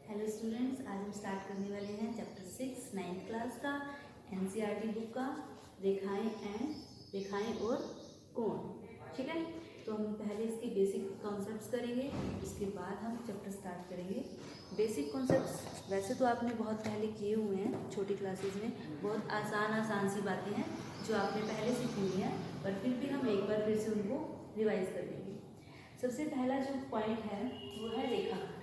Hello students, आज हम start करने वाले हैं चैप्टर 6 9th क्लास का एनसीईआरटी बुक का रेखाएं और कोण। ठीक है, तो हम पहले इसके बेसिक कॉन्सेप्ट्स करेंगे, उसके बाद हम चैप्टर स्टार्ट करेंगे। बेसिक कॉन्सेप्ट्स वैसे तो आपने बहुत पहले किए हुए हैं छोटी क्लासेस में, बहुत आसान सी बातें हैं जो आपने पहले से की हुई हैं, पर फिर भी हम एक बार फिर से उनको रिवाइज कर लेंगे। सबसे पहला जो पॉइंट है वो है रेखाखंड।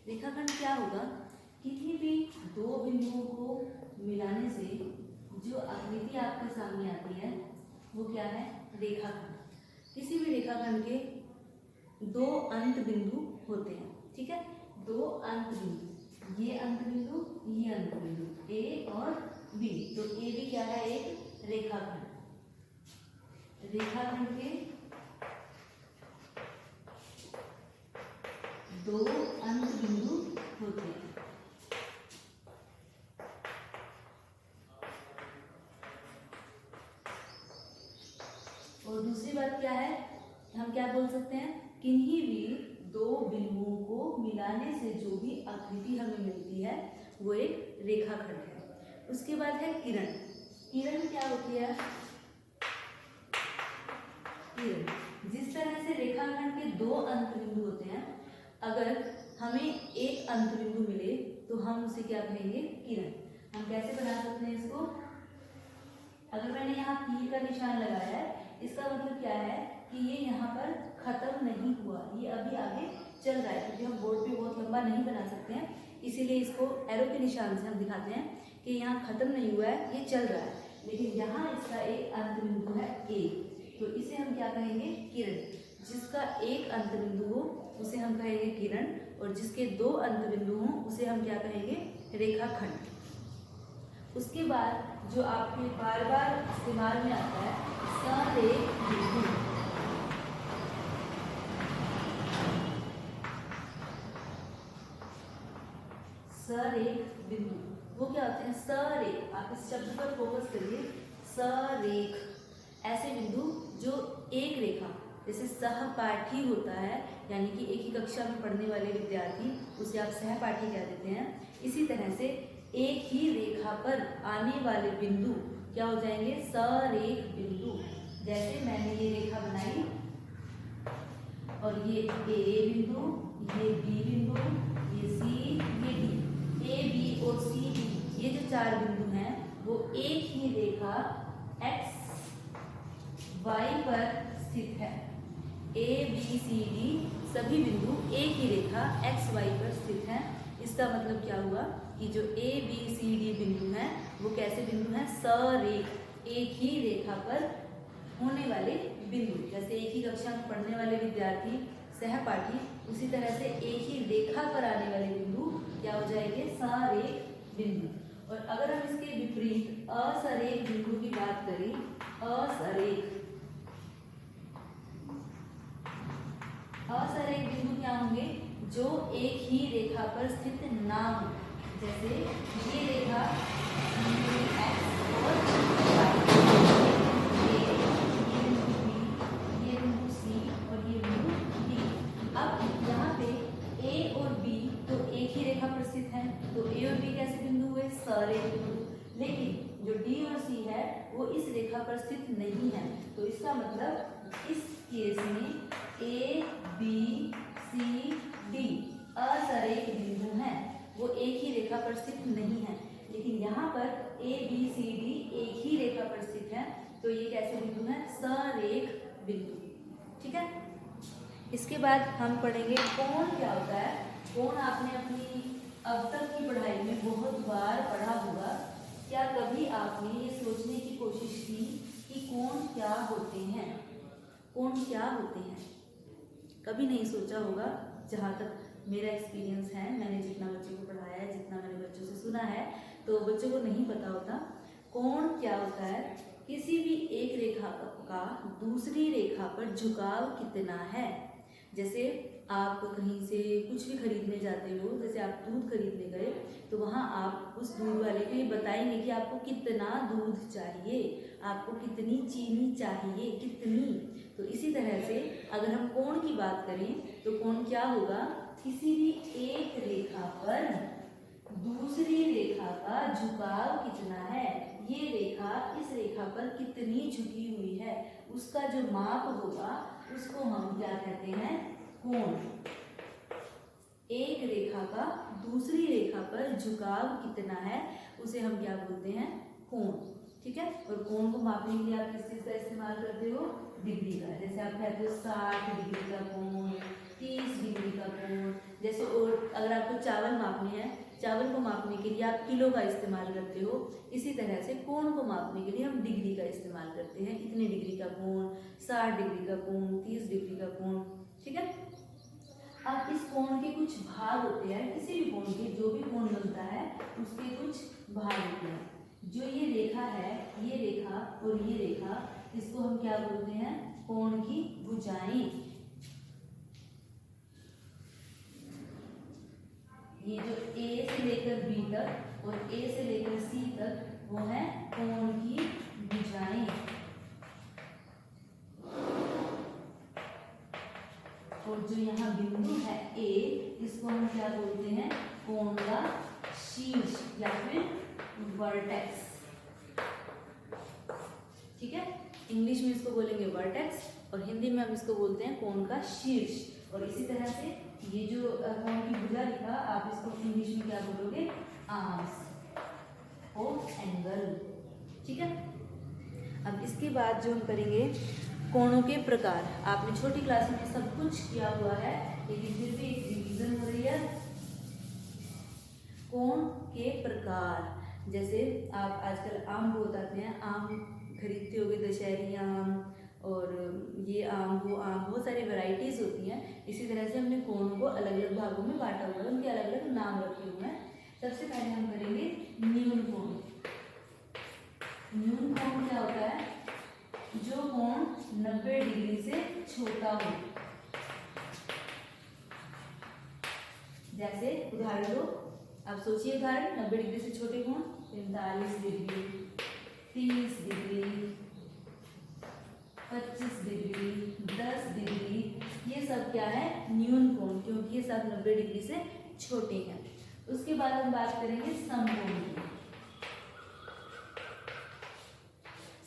रेखाखंड क्या होगा? किसी भी दो बिंदुओं को मिलाने से जो आकृति आपके सामने आती है वो क्या है? रेखाखंड। किसी भी रेखाखंड के दो अंत बिंदु होते हैं। ठीक है, दो अंत बिंदु, ये अंत बिंदु, ये अंत बिंदु, ए और बी। तो ए बी क्या है? एक रेखाखंड। रेखाखंड के दो अंत बिंदु होते हैं। और दूसरी बात क्या है? हम क्या बोल सकते हैं? किन्हीं भी दो बिंदुओं को मिलाने से जो भी आकृति हमें मिलती है वो एक रेखाखंड है। उसके बाद है किरण। किरण क्या होती है? किरण, जिस तरह से रेखाखंड के दो अंत बिंदु होते हैं, अगर हमें एक अंत बिंदु मिले तो हम उसे क्या कहेंगे? किरण। हम कैसे बना सकते हैं इसको? अगर मैंने यहाँ तीर का निशान लगाया है, इसका मतलब क्या है कि ये यहाँ पर खत्म नहीं हुआ, ये अभी आगे चल रहा है, क्योंकि हम बोर्ड पे बहुत लंबा नहीं बना सकते हैं, इसीलिए इसको एरो के निशान से हम दिखाते हैं कि यहाँ खत्म नहीं हुआ है, ये चल रहा है। लेकिन यहाँ इसका एक अंत बिंदु है ए, तो इसे हम क्या कहेंगे? किरण। जिसका एक अंत बिंदु हो उसे हम कहेंगे किरण, और जिसके दो अंत बिंदु हों उसे हम क्या कहेंगे? रेखाखंड। उसके बाद जो आपके बार बार इस्तेमाल में आता है, सरेख बिंदु। सरेख बिंदु वो क्या होते हैं? सरेख, आप इस शब्द पर फोकस करिए। सरेख, ऐसे बिंदु जो एक रेखा, जैसे सहपाठी होता है, यानी कि एक ही कक्षा में पढ़ने वाले विद्यार्थी, उसे आप सहपाठी कह देते हैं। इसी तरह से एक ही रेखा पर आने वाले बिंदु क्या हो जाएंगे? सरेख बिंदु। जैसे मैंने ये रेखा बनाई और ये ए बिंदु, ये बी बिंदु, ये सी, ये डी। ए बी और सी डी, ये जो चार बिंदु हैं वो एक ही रेखा एक्स वाई पर स्थित है। ए बी सी डी सभी बिंदु एक ही रेखा एक्स वाई पर स्थित हैं। इसका मतलब क्या हुआ कि जो ए बी सी डी बिंदु हैं वो कैसे बिंदु हैं? सरेख, एक ही रेखा पर होने वाले बिंदु। जैसे एक ही कक्षा में पढ़ने वाले विद्यार्थी सहपाठी, उसी तरह से एक ही रेखा पर आने वाले बिंदु क्या हो जाएंगे? सरेख बिंदु। और अगर हम इसके विपरीत असरेख बिंदु की बात करें, असरेख बिंदु क्या होंगे? जो एक ही रेखा पर स्थित ना हो। जैसे ये रेखा एक्स और ये बिंदु सी और ये बिंदु डी। अब यहाँ पे ए और बी तो एक ही रेखा पर स्थित है, तो ए और बी कैसे बिंदु हुए? सरेख बिंदु। लेकिन जो डी और सी है वो इस रेखा पर स्थित नहीं है, तो इसका मतलब इस केस में ए बी सी डी असरेख बिंदु हैं, वो एक ही रेखा पर स्थित नहीं है। लेकिन यहाँ पर ए बी सी डी एक ही रेखा पर स्थित है, तो ये कैसे बिंदु हैं? सरेख बिंदु। ठीक है, इसके बाद हम पढ़ेंगे कोण क्या होता है। कोण आपने अपनी अब तक की पढ़ाई में बहुत बार पढ़ा होगा। क्या कभी आपने ये सोचने की कोशिश की कि कोण क्या होते हैं? कोण क्या होते हैं? कभी नहीं सोचा होगा। जहाँ तक मेरा एक्सपीरियंस है, मैंने जितना बच्चों को पढ़ाया है, जितना मैंने बच्चों से सुना है, तो बच्चों को नहीं पता होता कोण क्या होता है। किसी भी एक रेखा का दूसरी रेखा पर झुकाव कितना है, जैसे आप कहीं से कुछ भी खरीदने जाते हो, जैसे आप दूध खरीदने गए तो वहाँ आप उस दूध वाले को ये बताएंगे कि आपको कितना दूध चाहिए, आपको कितनी चीनी चाहिए, कितनी। तो इसी तरह से अगर हम कोण की बात करें तो कोण क्या होगा, किसी भी एक रेखा पर दूसरी रेखा का झुकाव कितना है, ये रेखा इस रेखा पर कितनी झुकी हुई है, उसका जो माप होगा उसको हम क्या कहते हैं, कोण। एक रेखा का दूसरी रेखा पर झुकाव कितना है उसे हम क्या बोलते हैं, कोण। ठीक है। और कोण को मापने के लिए आप किस चीज का इस्तेमाल करते हो, डिग्री का। जैसे आप कहते हो 60 डिग्री का कोण, 30 डिग्री का कोण। जैसे और अगर आपको चावल मापने हैं, चावल को मापने के लिए आप किलो का इस्तेमाल करते हो, इसी तरह से कोण को मापने के लिए हम डिग्री का इस्तेमाल करते हैं। इतने डिग्री का कोण, 60 डिग्री का कोण, 30 डिग्री का कोण। ठीक है। अब इस कोण के कुछ भाग होते हैं, किसी भी कोण के जो भी कोण बनता है उसके कुछ भाग होते हैं। जो ये रेखा है, ये रेखा और ये रेखा, इसको हम क्या बोलते हैं, कोण की भुजाएं। ये जो ए से लेकर बी तक और ए से लेकर सी तक वो है कोण की भुजाएं। और जो यहाँ बिंदु है ए, इसको हम क्या बोलते हैं, कोण का शीर्ष या फिर वर्टेक्स। ठीक है। इंग्लिश में इसको बोलेंगे वर्टेक्स और हिंदी में हम इसको बोलते हैं कोण का शीर्ष। और इसी तरह से ये जो कोण की भुजा लिखा, आप इसको इंग्लिश में क्या बोलोगे, आर्म्स ऑफ एंगल। ठीक है। अब इसके बाद जो हम करेंगे कोणों के प्रकार। आपने छोटी क्लास में सब कुछ किया हुआ है, लेकिन फिर भी एक रिवीजन हो रही है। कोण के प्रकार, जैसे आप आजकल आम बहुत आते हैं, आम खरीदते होगे, दशहरी आम और ये आम वो आम, बहुत सारी वैरायटीज होती हैं। इसी तरह से हमने कोण को अलग अलग भागों में बांटा हुआ है, उनके अलग अलग नाम रखे हुए हैं। सबसे पहले हम करेंगे न्यून कोण। न्यून कोण क्या होता है, जो कोण 90 डिग्री से छोटा हो। जैसे उदाहरण लो, आप सोचिए उदाहरण, 90 डिग्री से छोटे कोण 45 डिग्री, 30 डिग्री, 25 डिग्री, 10 डिग्री, ये सब क्या है, न्यून कोण, क्योंकि ये सब 90 डिग्री से छोटे हैं। उसके बाद हम बात करेंगे समकोण की।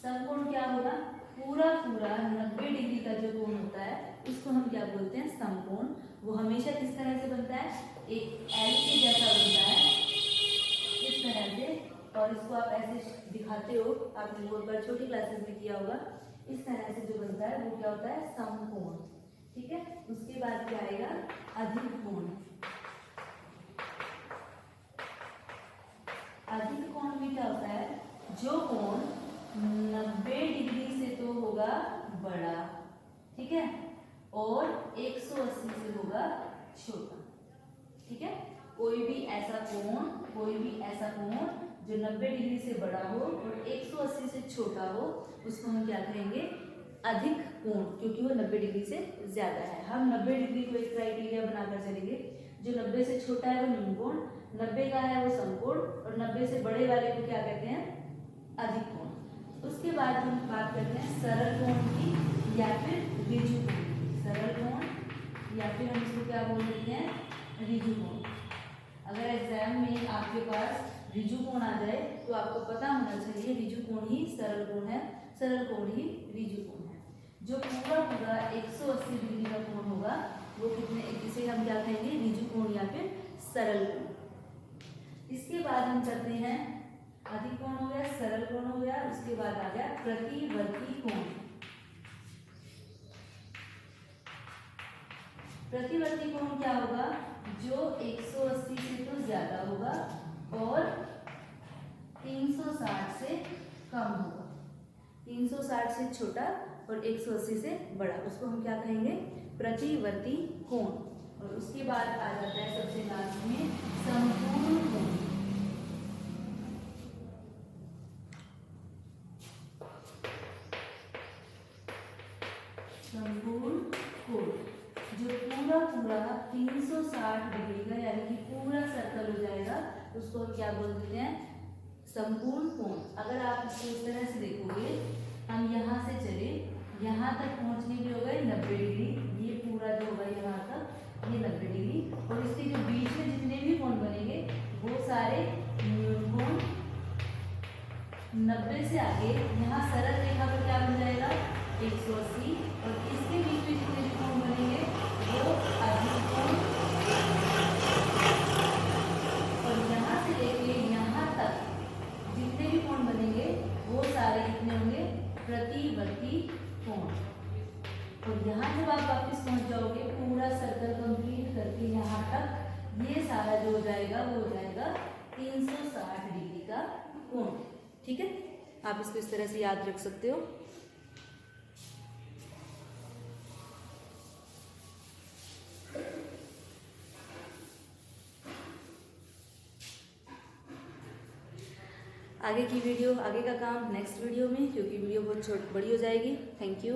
समकोण क्या होगा, पूरा 90 डिग्री का जो कोण होता है उसको हम क्या बोलते हैं, समकोण। वो हमेशा किस तरह से बनता है, एक एल के जैसा बनता है, इस तरह से। और इसको आप ऐसे दिखाते हो, आपने बहुत बार छोटी क्लासेस में किया होगा। इस तरह से जो बनता है वो क्या होता है, समकोण। ठीक है। उसके बाद क्या आएगा, अधिक कोण। अधिक कोण में क्या होता है, जो कोण 90 डिग्री से तो होगा बड़ा, ठीक है, और 180 से होगा छोटा। ठीक है। कोई भी ऐसा कोण जो 90 डिग्री से बड़ा हो और 180 से छोटा हो, उसको हम क्या कहेंगे, अधिक कोण, क्योंकि वो 90 डिग्री से ज्यादा है। हम 90 डिग्री को एक क्राइटेरिया बनाकर चलेंगे, जो 90 से छोटा है वो न्यून कोण, 90 का है वो समकोण, और 90 से बड़े वाले को क्या कहते हैं, अधिक कोण। उसके बाद हम बात करते हैं सरल कोण की या फिर ऋजु कोण की। सरल कोण या फिर हम इसको क्या बोल देते हैं, ऋजु कोण। अगर एग्जाम में आपके पास ऋजु कोण आ जाए तो आपको पता होना चाहिए ऋजु कोण ही सरल कोण है, सरल कोण ही ऋजु कोण है। जो पूरा 180 डिग्री का कोण होगा वो कितने, जिसे हम क्या कहेंगे, ऋजु कोण या फिर सरल कोण। इसके बाद हम करते हैं, अधिक कोण हो गया, सरल कोण हो गया, उसके बाद आ गया प्रतिवर्ती कोण। प्रतिवर्ती कोण क्या होगा, जो 180 से तो ज्यादा होगा और 360 से कम होगा। 360 से छोटा और 180 से बड़ा, उसको हम क्या कहेंगे, प्रतिवर्ती कोण। और उसके बाद आ जाता है सबसे लास्ट में संपूर्ण कोण। संपूर्ण कोण जो पूरा पूरा 360 डिग्री का यानी कि पूरा सर्कल हो जाएगा उसको हम क्या बोलते हैं, संपूर्ण कोण। अगर आप इसको इस तरह से देखोगे, हम यहाँ से चले, यहाँ तक पहुँचने के हो गए 90 डिग्री, ये पूरा जो होगा यहाँ तक ये 90 डिग्री, और इसके जो बीच में जितने भी कोण बनेंगे वो सारे न्यून कोण। 90 से आगे यहाँ सरल रेखा पर क्या बन जाएगा 180, और इसके बीच में जितने भी कोण बनेंगे वो अधिक कोण, और यहाँ से लेके यहाँ तक जितने भी कोण बनेंगे वो सारे कितने होंगे, प्रतिवर्ती कोण। और यहाँ जब आप वापस पहुँच जाओगे पूरा सर्कल कंप्लीट करके यहाँ तक, ये सारा जो हो जाएगा वो हो जाएगा 360 डिग्री का कोण। ठीक है, आप इसको इस तरह से याद रख सकते हो। आगे की वीडियो, आगे का काम नेक्स्ट वीडियो में, क्योंकि वीडियो बहुत बड़ी हो जाएगी। Thank you.